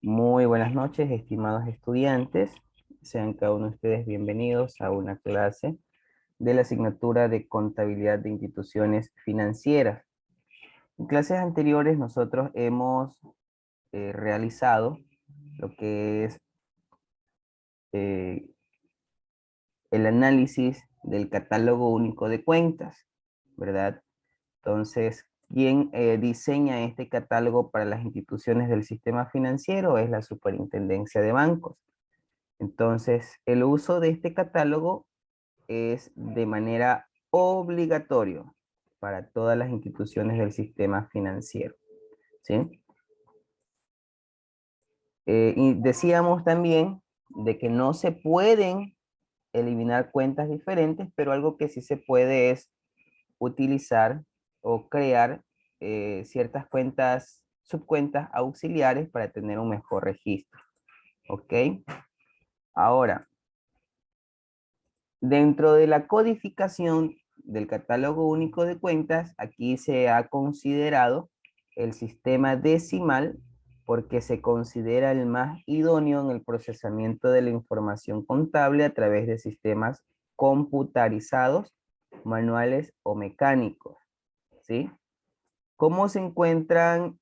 Muy buenas noches, estimados estudiantes. Sean cada uno de ustedes bienvenidos a una clase de la asignatura de Contabilidad de Instituciones Financieras. En clases anteriores nosotros hemos realizado lo que es eh, el análisis del catálogo único de cuentas, ¿verdad? Entonces, ¿quién diseña este catálogo para las instituciones del sistema financiero? Es la Superintendencia de Bancos. Entonces, el uso de este catálogo es de manera obligatorio para todas las instituciones del sistema financiero, ¿sí? Y decíamos también de que no se pueden eliminar cuentas diferentes, pero algo que sí se puede es utilizar o crear ciertas cuentas, subcuentas auxiliares para tener un mejor registro, ¿ok? Ahora, dentro de la codificación del catálogo único de cuentas, aquí se ha considerado el sistema decimal porque se considera el más idóneo en el procesamiento de la información contable a través de sistemas computarizados, manuales o mecánicos, ¿sí? ¿Cómo se encuentran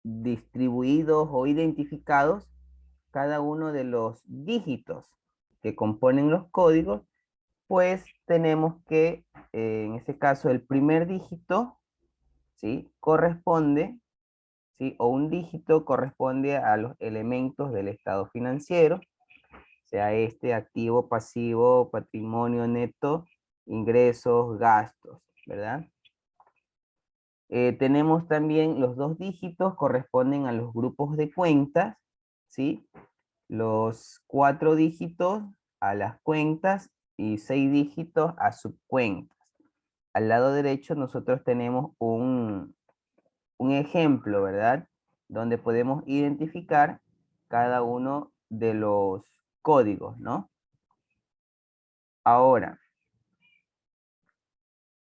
distribuidos o identificados cada uno de los dígitos que componen los códigos? Pues tenemos que, en este caso, el primer dígito, ¿sí? Corresponde, ¿sí? O un dígito corresponde a los elementos del estado financiero, sea este activo, pasivo, patrimonio neto, ingresos, gastos, ¿verdad? Tenemos también los dos dígitos corresponden a los grupos de cuentas, ¿sí? Los cuatro dígitos a las cuentas y 6 dígitos a subcuentas. Al lado derecho nosotros tenemos un ejemplo, ¿verdad? Donde podemos identificar cada uno de los códigos, ¿no? Ahora,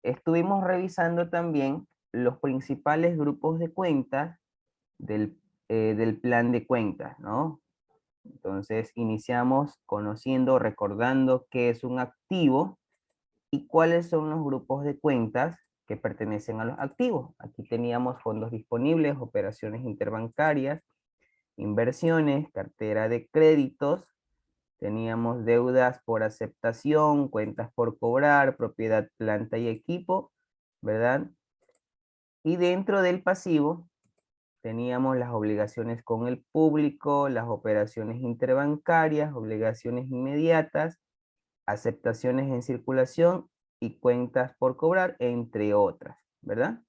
estuvimos revisando también los principales grupos de cuentas del plan de cuentas, ¿no? Entonces, iniciamos conociendo, recordando qué es un activo y cuáles son los grupos de cuentas que pertenecen a los activos. Aquí teníamos fondos disponibles, operaciones interbancarias, inversiones, cartera de créditos, teníamos deudas por aceptación, cuentas por cobrar, propiedad, planta y equipo, ¿verdad? Y dentro del pasivo teníamos las obligaciones con el público, las operaciones interbancarias, obligaciones inmediatas, aceptaciones en circulación y cuentas por cobrar, entre otras, ¿verdad?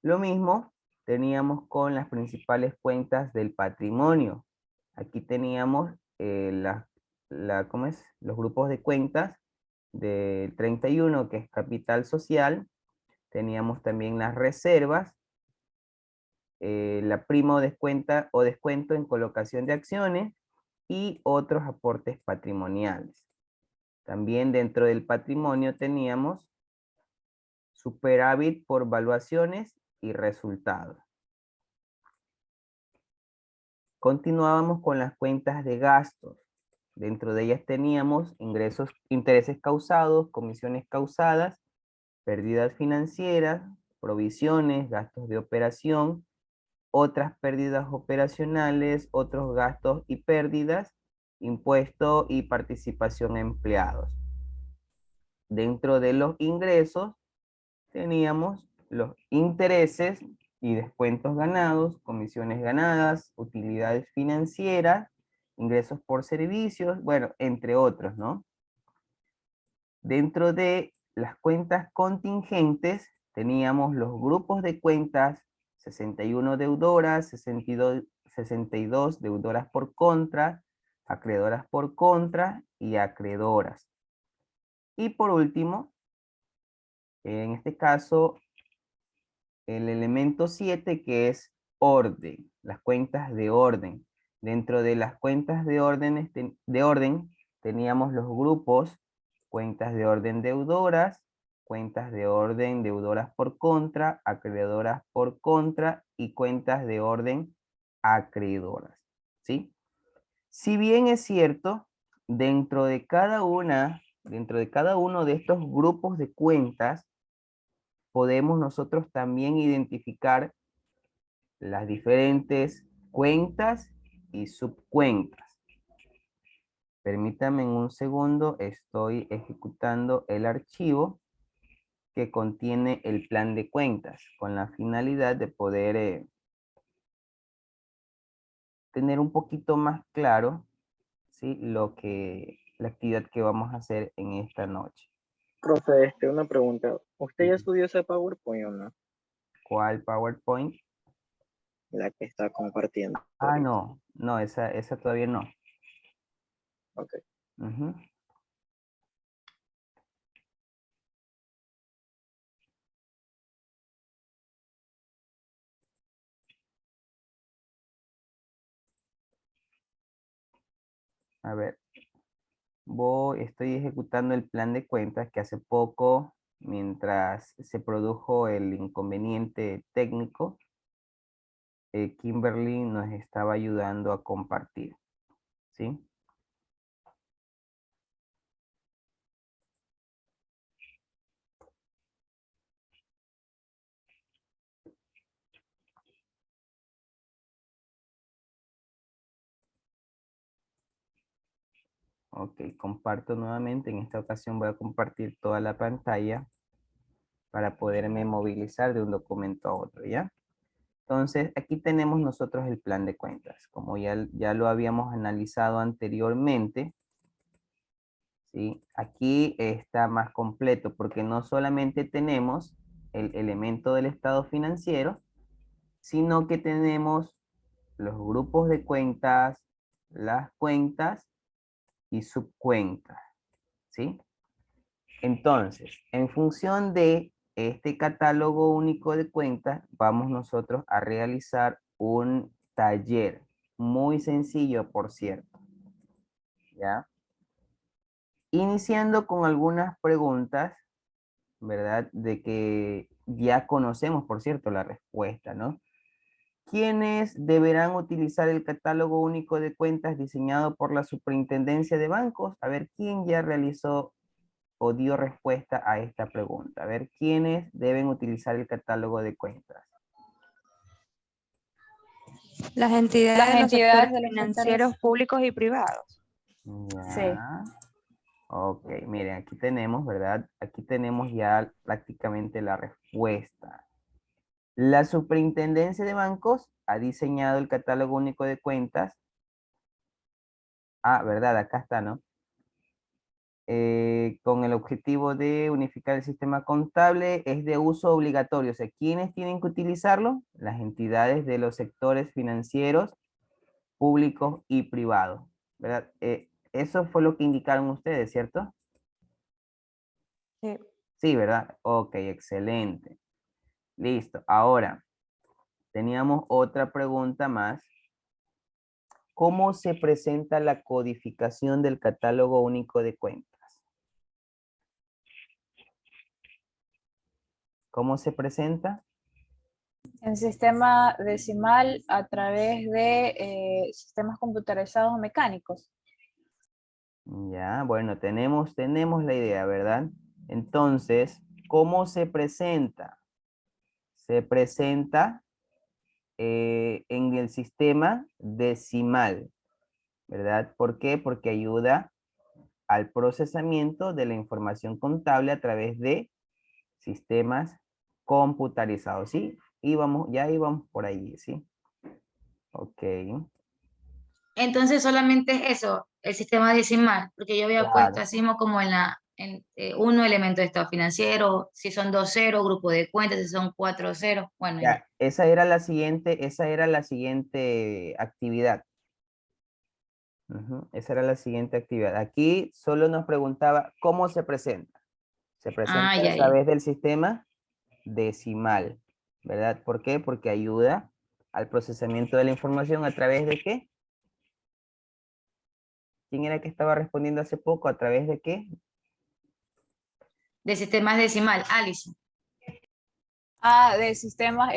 Lo mismo teníamos con las principales cuentas del patrimonio. Aquí teníamos ¿cómo es? Los grupos de cuentas del 31, que es capital social. Teníamos también las reservas, la prima o descuento en colocación de acciones y otros aportes patrimoniales. También dentro del patrimonio teníamos superávit por valuaciones y resultados. Continuábamos con las cuentas de gastos. Dentro de ellas teníamos ingresos, intereses causados, comisiones causadas, pérdidas financieras, provisiones, gastos de operación, otras pérdidas operacionales, otros gastos y pérdidas, impuesto y participación a empleados. Dentro de los ingresos teníamos los intereses y descuentos ganados, comisiones ganadas, utilidades financieras, ingresos por servicios, bueno, entre otros, ¿no? Dentro de las cuentas contingentes teníamos los grupos de cuentas 61 deudoras, 62 deudoras por contra, acreedoras por contra y acreedoras. Y por último, en este caso, el elemento 7 que es orden, las cuentas de orden. Dentro de las cuentas de orden teníamos los grupos, cuentas de orden deudoras, cuentas de orden deudoras por contra, acreedoras por contra y cuentas de orden acreedoras, ¿sí? Si bien es cierto, dentro de cada uno de estos grupos de cuentas, podemos nosotros también identificar las diferentes cuentas y subcuentas. Permítame un segundo, estoy ejecutando el archivo que contiene el plan de cuentas con la finalidad de poder tener un poquito más claro, ¿sí? La actividad que vamos a hacer en esta noche. Profe, una pregunta. ¿Usted ya estudió ese PowerPoint o no? ¿Cuál PowerPoint? La que está compartiendo Ah, ahorita. no, esa todavía no. Ok. Ujú. A ver, estoy ejecutando el plan de cuentas que hace poco, mientras se produjo el inconveniente técnico, Kimberly nos estaba ayudando a compartir, ¿sí? Ok, comparto nuevamente. En esta ocasión voy a compartir toda la pantalla para poderme movilizar de un documento a otro, ¿ya? Entonces, aquí tenemos nosotros el plan de cuentas. Como ya lo habíamos analizado anteriormente, ¿sí? Aquí está más completo porque no solamente tenemos el elemento del estado financiero, sino que tenemos los grupos de cuentas, las cuentas y subcuentas, ¿sí? Entonces, en función de este catálogo único de cuentas, vamos nosotros a realizar un taller muy sencillo, por cierto, ¿ya? Iniciando con algunas preguntas, ¿verdad? De que ya conocemos, por cierto, la respuesta, ¿no? ¿Quiénes deberán utilizar el catálogo único de cuentas diseñado por la Superintendencia de Bancos? A ver, ¿quién ya realizó o dio respuesta a esta pregunta? A ver, ¿quiénes deben utilizar el catálogo de cuentas? Las entidades Las de los sectores entidades de los financieros sectores. públicos y privados. Sí. Ya. Ok, miren, aquí tenemos, ¿verdad? Aquí tenemos ya prácticamente la respuesta. La Superintendencia de Bancos ha diseñado el catálogo único de cuentas. Ah, ¿verdad? Acá está, ¿no? Con el objetivo de unificar el sistema contable, es de uso obligatorio. O sea, ¿quiénes tienen que utilizarlo? Las entidades de los sectores financieros, públicos y privados, ¿verdad? Eso fue lo que indicaron ustedes, ¿cierto? Sí. Sí, ¿verdad? Ok, excelente. Listo. Ahora, teníamos otra pregunta más. ¿Cómo se presenta la codificación del catálogo único de cuentas? ¿Cómo se presenta? En sistema decimal a través de sistemas computarizados mecánicos. Ya, bueno, tenemos la idea, ¿verdad? Entonces, ¿cómo se presenta? Se presenta en el sistema decimal, ¿verdad? ¿Por qué? Porque ayuda al procesamiento de la información contable a través de sistemas computarizados, ¿sí? Ya íbamos por ahí, ¿sí? Ok. Entonces solamente es eso, el sistema decimal, porque yo había puesto Claro. así mismo como uno elemento de estado financiero, si son 2 ceros, grupo de cuentas, si son 4 ceros, bueno, ya. Ya, esa era la siguiente actividad. Ujú, esa era la siguiente actividad. Aquí solo nos preguntaba cómo se presenta. Se Ah, presenta a ya, ya. través del sistema decimal, ¿verdad? ¿Por qué? Porque ayuda al procesamiento de la información a través de qué. ¿Quién era que estaba respondiendo hace poco? ¿A través de qué? De sistemas decimal, Alice. Ah, de sistemas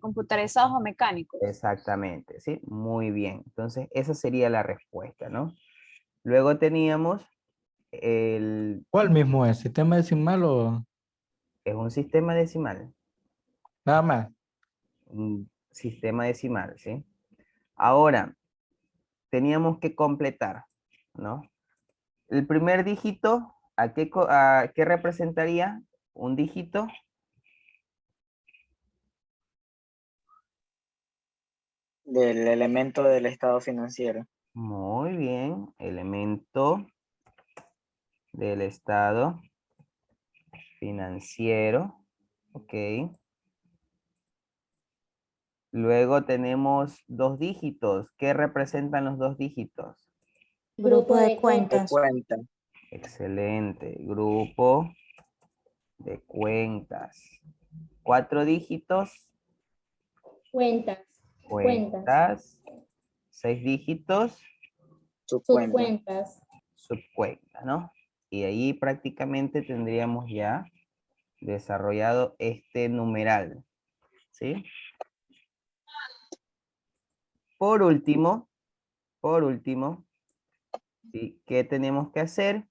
computarizados o mecánicos. Exactamente, ¿sí? Muy bien. Entonces, esa sería la respuesta, ¿no? Luego teníamos el... ¿Cuál mismo es? ¿Sistema decimal o Es un sistema decimal. nada más? Un sistema decimal, ¿sí? Ahora, teníamos que completar, ¿no? El primer dígito, a qué representaría un dígito? Del elemento del estado financiero. Muy bien, elemento del estado financiero, ok. Luego tenemos dos dígitos. ¿Qué representan los dos dígitos? Grupo de De cuentas. cuenta. Excelente, grupo de cuentas. Cuatro dígitos, Cuentas. cuentas. Seis dígitos, Subcuenta. Subcuentas. subcuenta, ¿no? Y ahí prácticamente tendríamos ya desarrollado este numeral, ¿sí? Por último, ¿sí? ¿Qué tenemos que hacer?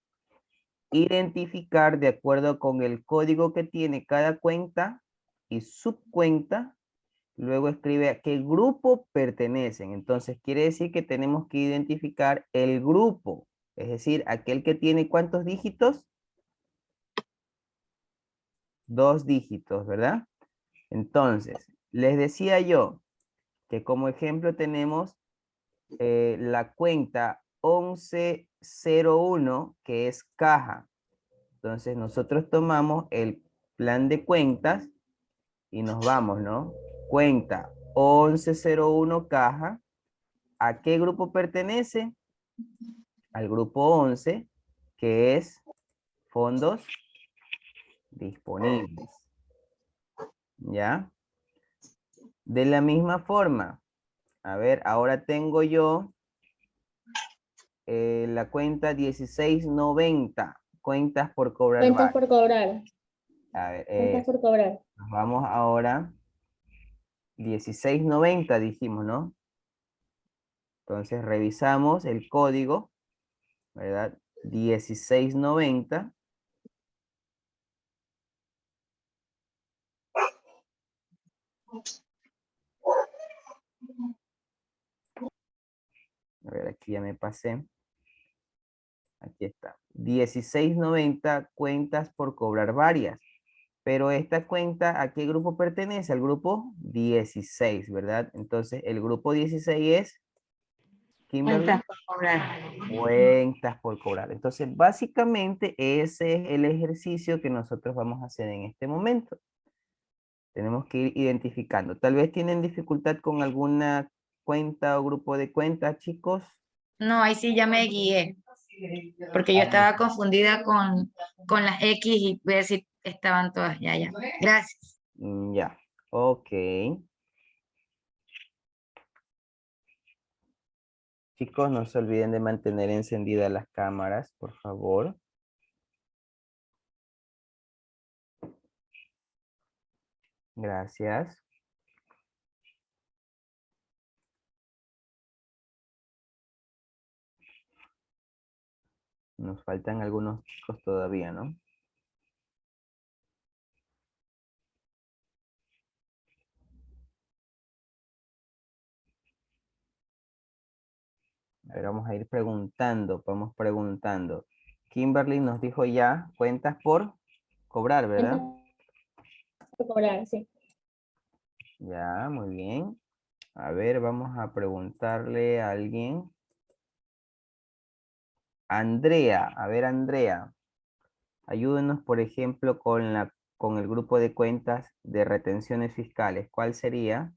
Identificar de acuerdo con el código que tiene cada cuenta y subcuenta. Luego escribe a qué grupo pertenecen. Entonces quiere decir que tenemos que identificar el grupo. Es decir, aquel que tiene ¿cuántos dígitos? Dos dígitos, ¿verdad? Entonces, les decía yo que como ejemplo tenemos la cuenta 1101, que es caja. Entonces nosotros tomamos el plan de cuentas y nos vamos, ¿no? Cuenta 1101 caja. ¿A qué grupo pertenece? Al grupo 11, que es fondos disponibles. ¿Ya? De la misma forma, a ver, ahora tengo yo la cuenta 1690, cuentas por cobrar Cuentas varias. por cobrar. A ver, Cuentas por cobrar. nos vamos ahora, 1690 dijimos, ¿no? Entonces revisamos el código, ¿verdad? 1690. A ver, aquí ya me pasé. Aquí está. 1690 cuentas por cobrar varias. Pero esta cuenta, ¿a qué grupo pertenece? Al grupo 16, ¿verdad? Entonces, el grupo 16 es, Kimberly, Cuentas por cobrar. cuentas por cobrar. Entonces, básicamente, ese es el ejercicio que nosotros vamos a hacer en este momento. Tenemos que ir identificando. Tal vez tienen dificultad con alguna cuenta o grupo de cuentas, chicos. No, ahí sí ya me guié, porque yo estaba confundida con las X y ver si estaban todas. Ya, ya. Gracias. Ya, ok. Chicos, no se olviden de mantener encendidas las cámaras, por favor. Gracias. Nos faltan algunos chicos todavía, ¿no? A ver, vamos a ir preguntando, vamos preguntando. Kimberly nos dijo ya, cuentas por cobrar, ¿verdad? Cuentas por cobrar, sí. Ya, muy bien. A ver, vamos a preguntarle a alguien. Andrea, a ver, Andrea, ayúdenos, por ejemplo, con el grupo de cuentas de retenciones fiscales. ¿Cuál sería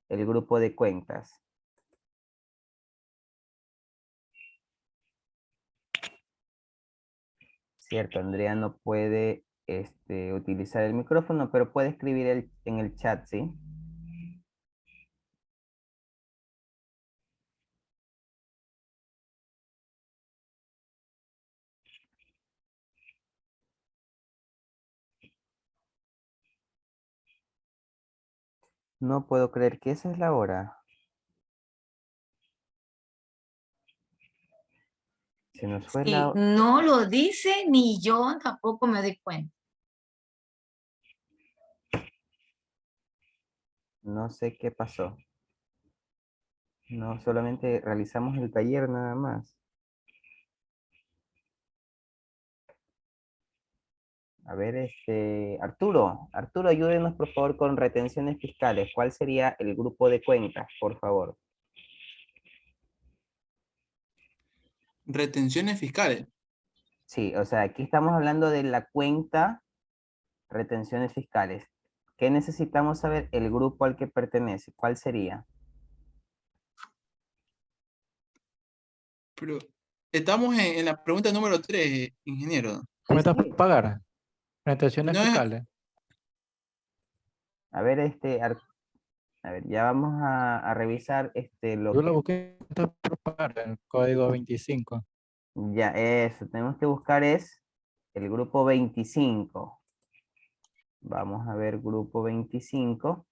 el grupo de cuentas? Cierto, Andrea no puede utilizar el micrófono, pero puede escribir en el chat, ¿sí? No puedo creer que esa es la hora. Se nos fue la Sí, hora. no lo dice ni yo tampoco me doy cuenta. No sé qué pasó. No, solamente realizamos el taller nada más. A ver, Arturo, ayúdenos por favor con retenciones fiscales. ¿Cuál sería el grupo de cuentas, por favor? Retenciones fiscales. Sí, o sea, aquí estamos hablando de la cuenta retenciones fiscales. ¿Qué necesitamos saber? El grupo al que pertenece. ¿Cuál sería? Pero estamos en la pregunta número 3, ingeniero. Cuentas Sí. por pagar. Prestaciones No es, fiscales. A ver, a ver, ya vamos a revisar lo Yo la que busqué cuentas por pagar, el código 25. ya eso. Tenemos que buscar es el grupo 25. Vamos a ver grupo 25.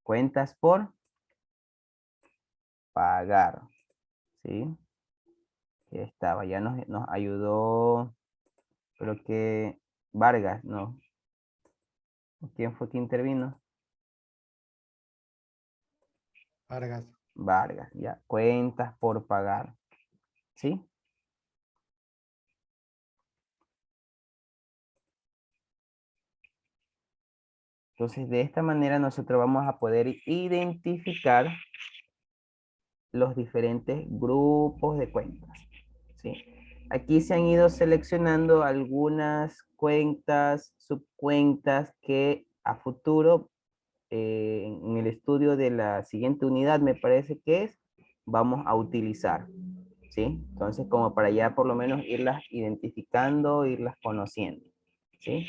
Cuentas por pagar. ¿Sí? Aquí estaba. Ya nos ayudó, creo que Vargas, ¿no? ¿Quién fue que intervino? Vargas. Vargas, ya. Cuentas por pagar. ¿Sí? Entonces, de esta manera nosotros vamos a poder identificar los diferentes grupos de cuentas. ¿Sí? Aquí se han ido seleccionando algunas cuentas, subcuentas que a futuro, en el estudio de la siguiente unidad, me parece que es, vamos a utilizar. ¿Sí? Entonces, como para ya por lo menos irlas identificando, irlas conociendo. ¿Sí?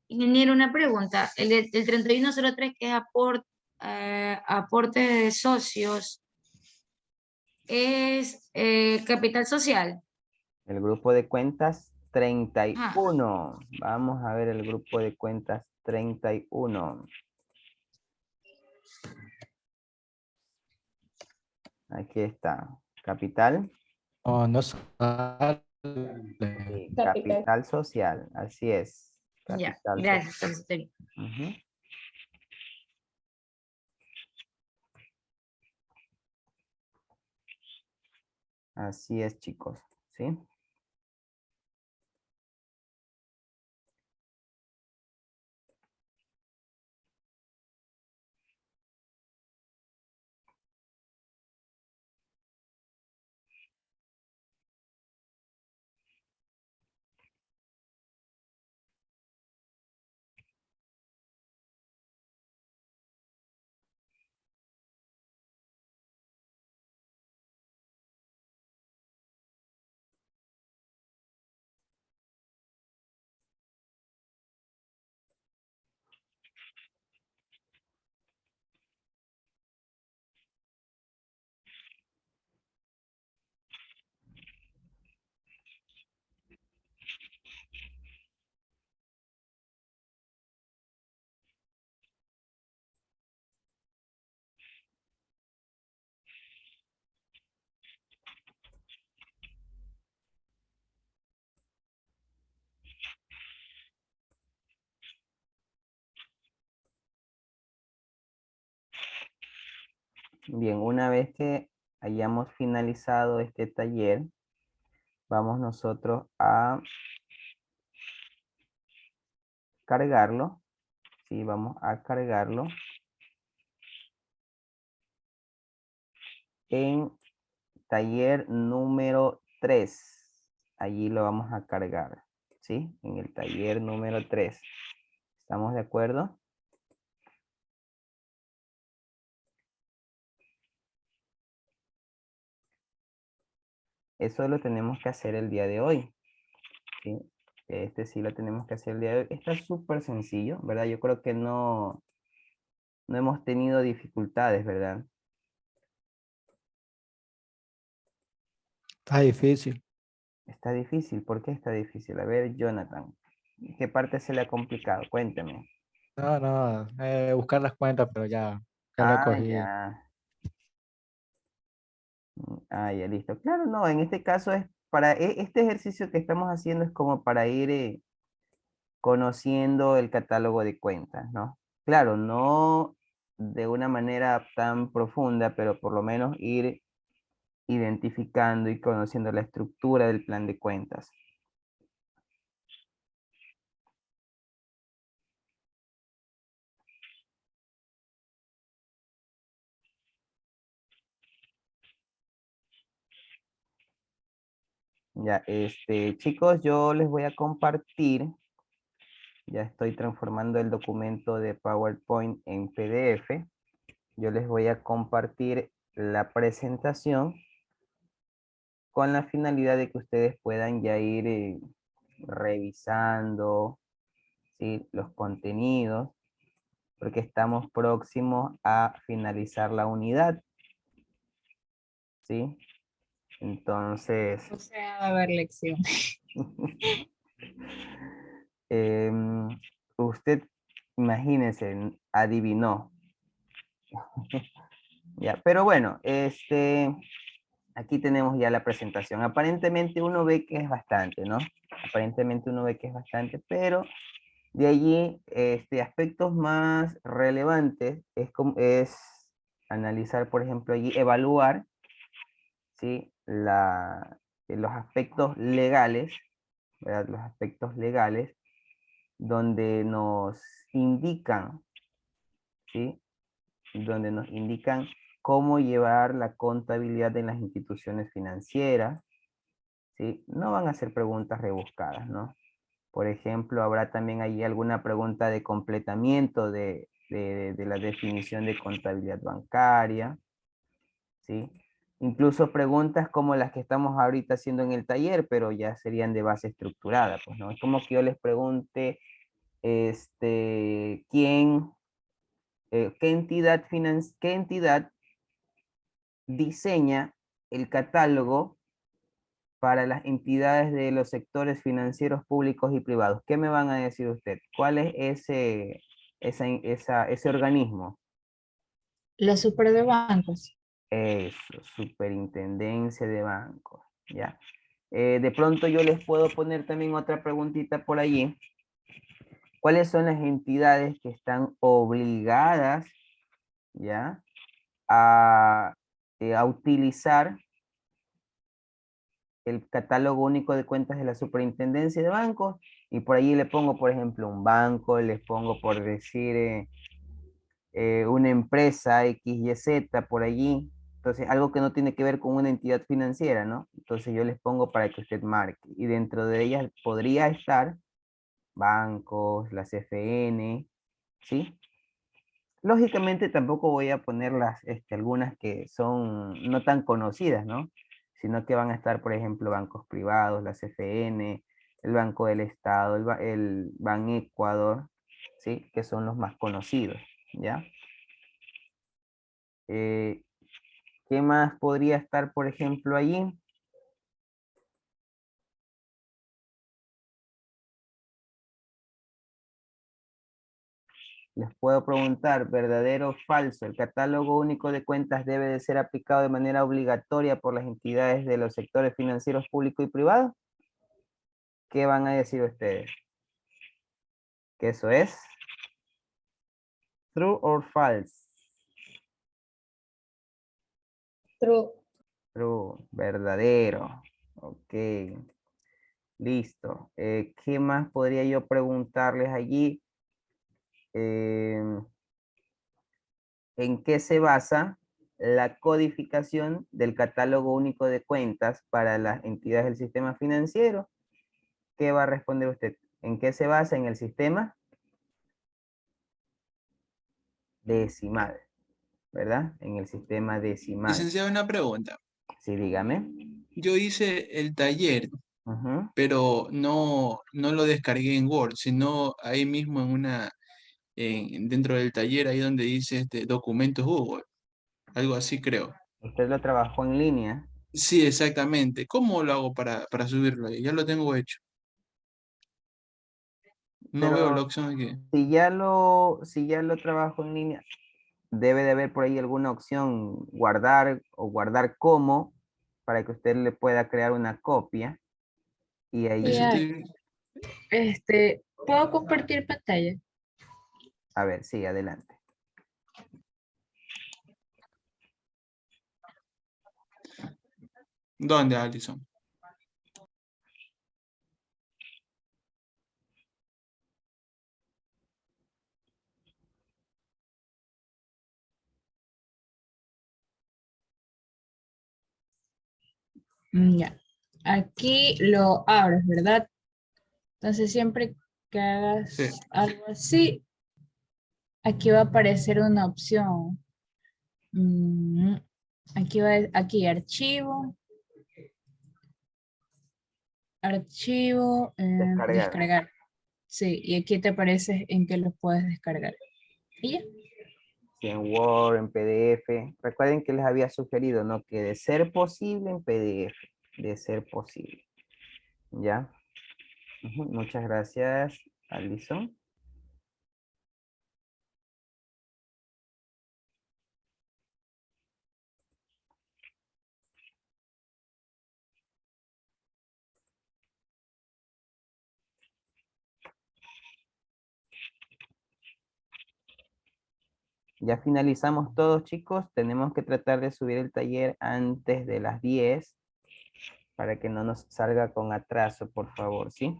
Ingeniero, una pregunta. El 3103 que es aporte de socios, es capital social. El grupo de cuentas Ah, 31. Vamos a ver el grupo de cuentas 31. Aquí está. Capital. Oh, no sale. Sí, Capital. capital social. Así es. ya, Capital social. gracias. Por eso estoy bien. Ujú. Así es, chicos. ¿Sí? Bien, una vez que hayamos finalizado este taller, vamos nosotros a cargarlo. Sí, vamos a cargarlo en taller número 3. Allí lo vamos a cargar. ¿Sí? En el taller número 3. ¿Estamos de acuerdo? eso lo tenemos que hacer el día de hoy, ¿sí? Este sí lo tenemos que hacer el día de hoy. Está súper sencillo, ¿verdad? Yo creo que no hemos tenido dificultades, ¿verdad? Está difícil. Está difícil. ¿Por qué está difícil? A ver, Jonathan, ¿qué parte se le ha complicado? Cuénteme. No, no, buscar las cuentas, pero ya lo he Ah, cogido. ya. Ah, ya, listo. Claro, no, en este caso es para, este ejercicio que estamos haciendo es como para ir conociendo el catálogo de cuentas, ¿no? Claro, no de una manera tan profunda, pero por lo menos ir identificando y conociendo la estructura del plan de cuentas. Ya, chicos, yo les voy a compartir, ya estoy transformando el documento de PowerPoint en PDF. Yo les voy a compartir la presentación con la finalidad de que ustedes puedan ya ir revisando, ¿sí?, los contenidos, porque estamos próximos a finalizar la unidad, ¿sí? Entonces, O sea, va a haber lección. em, usted, imagínense, adivinó. Ya, pero bueno, aquí tenemos ya la presentación. Aparentemente uno ve que es bastante, ¿no? Aparentemente uno ve que es bastante, pero de allí, aspectos más relevantes es analizar, por ejemplo, allí, evaluar, ¿sí?, los aspectos legales, ¿verdad? Los aspectos legales, donde nos indican, ¿sí?, donde nos indican cómo llevar la contabilidad en las instituciones financieras, ¿sí? No van a ser preguntas rebuscadas, ¿no? Por ejemplo, habrá también allí alguna pregunta de completamiento de la definición de contabilidad bancaria, ¿sí? Incluso preguntas como las que estamos ahorita haciendo en el taller, pero ya serían de base estructurada, pues, ¿no? Es como que yo les pregunte, ¿quién, qué entidad diseña el catálogo para las entidades de los sectores financieros públicos y privados? ¿Qué me van a decir usted? ¿Cuál es ese organismo? La super de bancos. Eso, superintendencia de bancos, ¿ya? De pronto yo les puedo poner también otra preguntita por allí. ¿Cuáles son las entidades que están obligadas, ya, a utilizar el catálogo único de cuentas de la superintendencia de bancos? Y por allí le pongo, por ejemplo, un banco, les pongo por decir una empresa XYZ por allí. Entonces, algo que no tiene que ver con una entidad financiera, ¿no? Entonces yo les pongo para que usted marque. Y dentro de ellas podría estar bancos, la CFN, ¿sí? Lógicamente tampoco voy a poner algunas que son no tan conocidas, ¿no? Sino que van a estar, por ejemplo, bancos privados, la CFN, el Banco del Estado, el Ban Ecuador, ¿sí? Que son los más conocidos, ¿ya? Eh, ¿Qué más podría estar, por ejemplo, allí? Les puedo preguntar, ¿verdadero o falso? ¿El catálogo único de cuentas debe de ser aplicado de manera obligatoria por las entidades de los sectores financieros público y privado? ¿Qué van a decir ustedes? ¿Que eso es true or false? True. True, verdadero. Ok, listo. ¿Qué más podría yo preguntarles allí? ¿En qué se basa la codificación del catálogo único de cuentas para las entidades del sistema financiero? ¿Qué va a responder usted? ¿En qué se basa? En el sistema decimal, ¿verdad? En el sistema decimal. Licenciado, una pregunta. Sí, dígame. yo hice el taller, Ujú. pero no lo descargué en Word, sino ahí mismo dentro del taller, ahí donde dice documentos Google, algo así creo. Usted lo trabajó en línea. Sí, exactamente. ¿Cómo lo hago para subirlo ahí? Ya lo tengo hecho. No veo la Pero opción aquí. si ya lo trabajo en línea, debe de haber por ahí alguna opción guardar o guardar como para que usted le pueda crear una copia y Eso ahí, estoy... ¿Puedo compartir pantalla? a ver, sí, adelante. ¿Dónde, Alison? Ya. Aquí lo abres, ¿verdad? Entonces siempre que hagas Sí. algo así, aquí va a aparecer una opción. Mm, aquí archivo, Descargar. descargar. Sí, y aquí te aparece en que lo puedes descargar. Y ya. Sí, en Word, en PDF. Recuerden que les había sugerido, ¿no? Que de ser posible en PDF, de ser posible. ¿Ya? Ujú, muchas gracias, Alison. Ya finalizamos todos, chicos. Tenemos que tratar de subir el taller antes de las 10 para que no nos salga con atraso, por favor, ¿sí?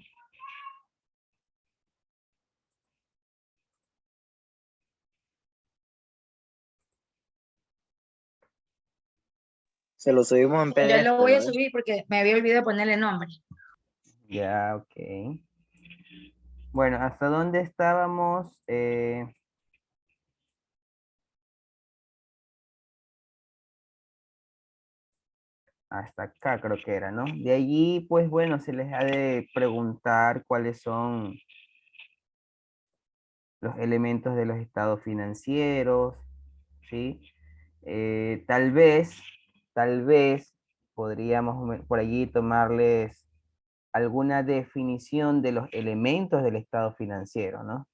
Se lo subimos en Ya PDF, lo voy a ¿verdad? subir porque me había olvidado ponerle nombre. Ya, ok. Bueno, ¿hasta dónde estábamos? Hasta acá creo que era, ¿no? De allí, pues bueno, se les ha de preguntar cuáles son los elementos de los estados financieros, ¿sí? Tal vez podríamos por allí tomarles alguna definición de los elementos del estado financiero, ¿no?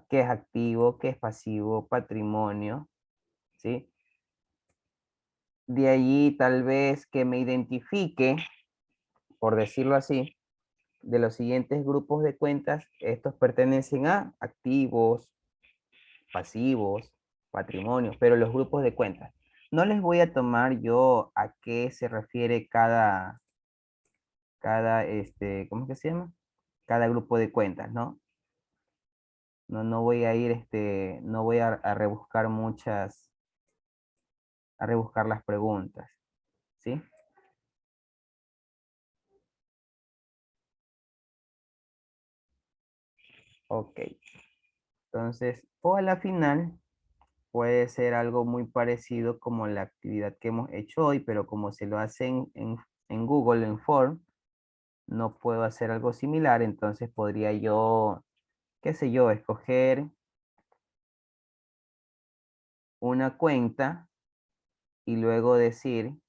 ¿Qué es activo, qué es pasivo, patrimonio, ¿sí? De allí tal vez que me identifique, por decirlo así, de los siguientes grupos de cuentas, estos pertenecen a activos, pasivos, patrimonios, pero los grupos de cuentas. No les voy a tomar yo a qué se refiere ¿cómo es que se llama? Cada grupo de cuentas, ¿no? No voy a ir, no voy a rebuscar a rebuscar las preguntas, ¿sí? Ok, entonces, o a la final puede ser algo muy parecido como la actividad que hemos hecho hoy, pero como se lo hacen en Google, en Form, no puedo hacer algo similar, entonces podría yo, qué sé yo, escoger una cuenta y luego decir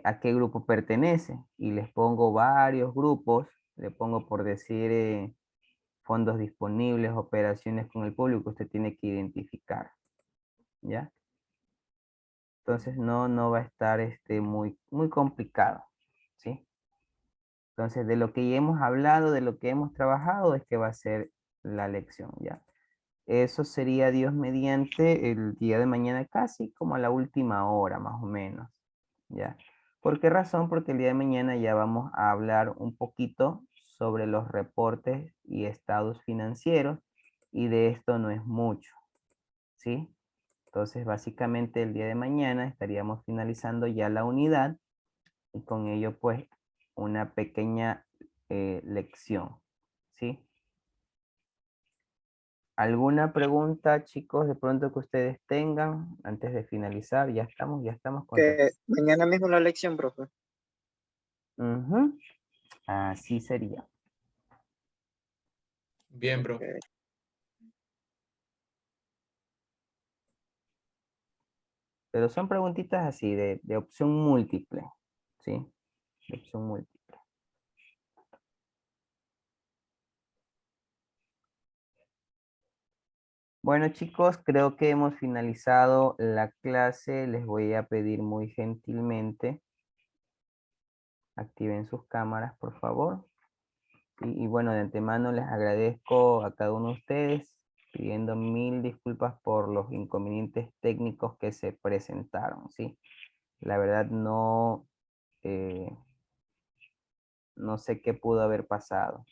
a qué grupo pertenece y les pongo varios grupos, le pongo por decir fondos disponibles, operaciones con el público, usted tiene que identificar, ¿ya? Entonces no va a estar muy complicado, ¿sí? Entonces de lo que ya hemos hablado, de lo que hemos trabajado, es que va a ser la lección, ¿ya? Eso sería Dios mediante el día de mañana casi como a la última hora más o menos, ¿ya? ¿Por qué razón? Porque el día de mañana ya vamos a hablar un poquito sobre los reportes y estados financieros y de esto no es mucho, ¿sí? Entonces básicamente el día de mañana estaríamos finalizando ya la unidad y con ello pues una pequeña lección, ¿sí? ¿Alguna pregunta, chicos, de pronto que ustedes tengan antes de finalizar? Ya estamos con... Que mañana mismo la lección, profe. Ujú. Así sería. Bien, bro. Ok. Pero son preguntitas así, de opción múltiple, ¿sí? De opción múltiple. Bueno, chicos, creo que hemos finalizado la clase. Les voy a pedir muy gentilmente, activen sus cámaras, por favor. Y bueno, de antemano les agradezco a cada uno de ustedes, pidiendo mil disculpas por los inconvenientes técnicos que se presentaron, ¿sí? La verdad no sé qué pudo haber pasado.